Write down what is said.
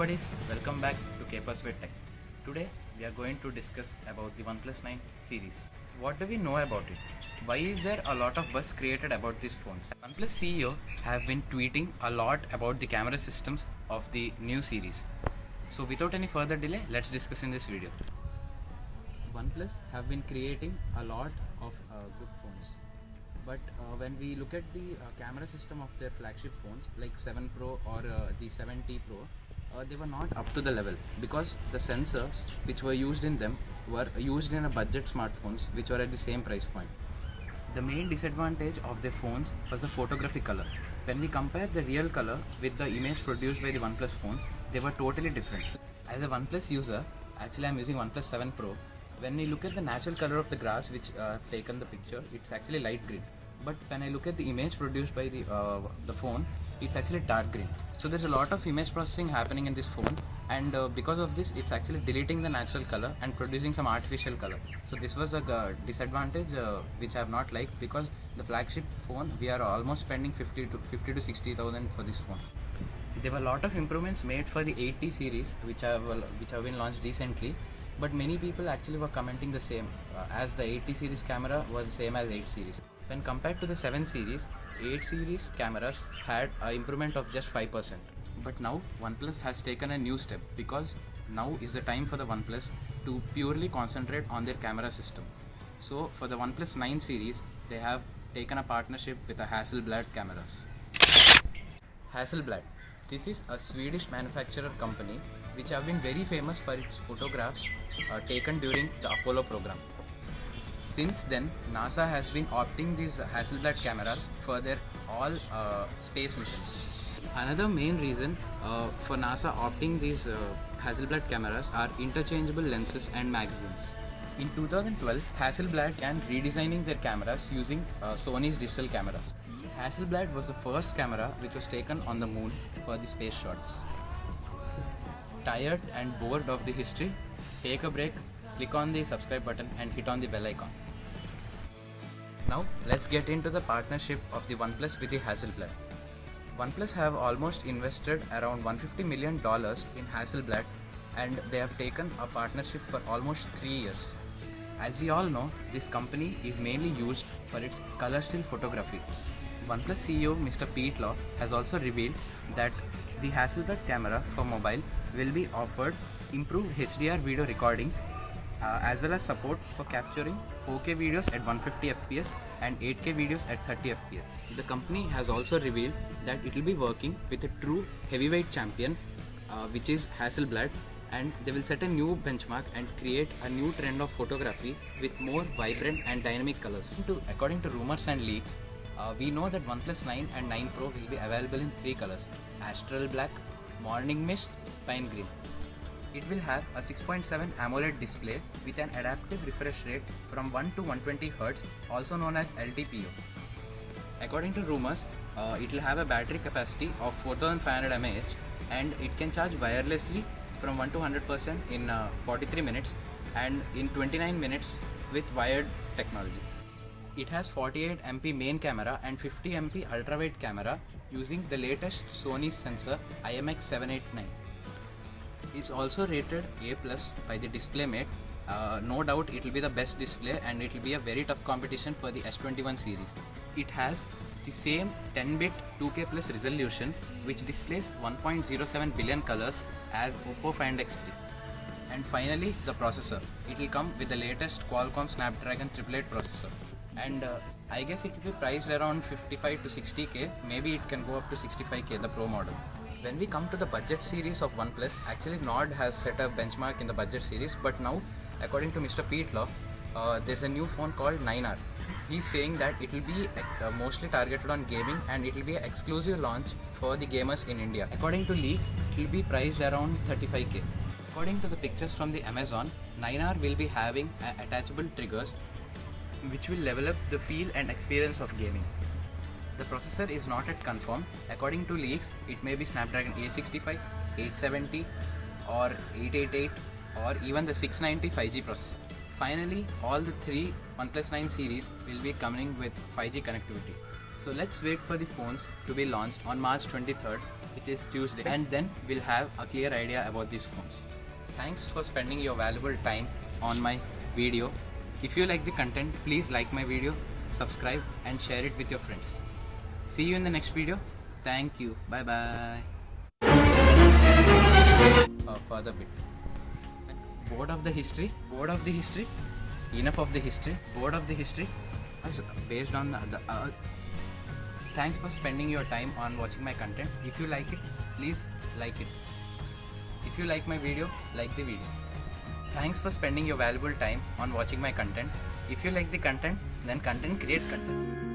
buddies, welcome back to Capers with Tech. Today we are going to discuss about the OnePlus 9 series. What do we know about it? Why is there a lot of buzz created about these phones? OnePlus CEO have been tweeting a lot about the camera systems of the new series. So without any further delay, let's discuss in this video. OnePlus have been creating a lot of good phones. But when we look at the camera system of their flagship phones like 7 Pro or the 7T Pro, they were not up to the level because the sensors which were used in them were used in a budget smartphones which were at the same price point. The main disadvantage of their phones was the photography color. When we compare the real color with the image produced by the OnePlus phones, they were totally different. As a OnePlus user, actually I'm using OnePlus 7 Pro. When we look at the natural color of the grass which I've taken the picture, it's actually light green. But when I look at the image produced by the phone, it's actually dark green. So there's a lot of image processing happening in this phone, and because of this, it's actually deleting the natural color and producing some artificial color. So this was a disadvantage which I have not liked, because the flagship phone we are almost spending 50 to 60,000 for this phone. There were a lot of improvements made for the 8T series which have been launched recently. But many people actually were commenting the same, as the 8T series camera was the same as 8 series. When compared to the 7 series, 8 series cameras had an improvement of just 5%. But now OnePlus has taken a new step, because now is the time for the OnePlus to purely concentrate on their camera system. So for the OnePlus 9 series, they have taken a partnership with the Hasselblad cameras. Hasselblad. This is a Swedish manufacturer company which have been very famous for its photographs taken during the Apollo program. Since then, NASA has been opting these Hasselblad cameras for their all space missions. Another main reason for NASA opting these Hasselblad cameras are interchangeable lenses and magazines. In 2012, Hasselblad began redesigning their cameras using Sony's digital cameras. Hasselblad was the first camera which was taken on the moon for the space shots. Tired and bored of the history? Take a break, click on the subscribe button and hit on the bell icon. Now let's get into the partnership of the OnePlus with the Hasselblad. OnePlus have almost invested around $150 million in Hasselblad, and they have taken a partnership for almost 3 years. As we all know, this company is mainly used for its color still photography. OnePlus CEO Mr. Pete Lau has also revealed that the Hasselblad camera for mobile will be offered improved HDR video recording as well as support for capturing 4K videos at 150 fps and 8K videos at 30 fps. The company has also revealed that it will be working with a true heavyweight champion which is Hasselblad, and they will set a new benchmark and create a new trend of photography with more vibrant and dynamic colors. According to rumors and leaks, we know that OnePlus 9 and 9 Pro will be available in 3 colors: Astral Black, Morning Mist, Pine Green. It will have a 6.7 AMOLED display with an adaptive refresh rate from 1 to 120 Hz, also known as LTPO. According to rumors, it will have a battery capacity of 4500 mAh, and it can charge wirelessly from 1 to 100% in 43 minutes and in 29 minutes with wired technology. It has 48 MP main camera and 50 MP ultrawide camera using the latest Sony sensor IMX789. It's also rated A+ by the DisplayMate. No doubt it will be the best display, and it will be a very tough competition for the S21 series. It has the same 10-bit 2K plus resolution which displays 1.07 billion colors as Oppo Find X3. And finally, the processor. It will come with the latest Qualcomm Snapdragon 888 processor. And I guess it will be priced around 55 to 60k, maybe it can go up to 65k, the Pro model. When we come to the budget series of OnePlus, actually Nord has set a benchmark in the budget series, but now according to Mr. Pete Lau, there's a new phone called 9R. He's saying that it will be mostly targeted on gaming, and it will be an exclusive launch for the gamers in India. According to leaks, it will be priced around 35k. According to the pictures from the Amazon, 9R will be having attachable triggers which will level up the feel and experience of gaming. The processor is not yet confirmed. According to leaks, it may be Snapdragon 865, 870 or 888 or even the 690 5G processor. Finally, all the 3 OnePlus 9 series will be coming with 5G connectivity. So let's wait for the phones to be launched on March 23rd, which is Tuesday, and then we'll have a clear idea about these phones. Thanks for spending your valuable time on my video. If you like the content, please like my video, subscribe and share it with your friends. See you in the next video. Thank you. Bye bye. Further bit. Board of the history. Enough of the history. Board of the history. Based on the. Thanks for spending your time on watching my content. If you like it, please like it. If you like my video, like the video. Thanks for spending your valuable time on watching my content. If you like the content, then create content.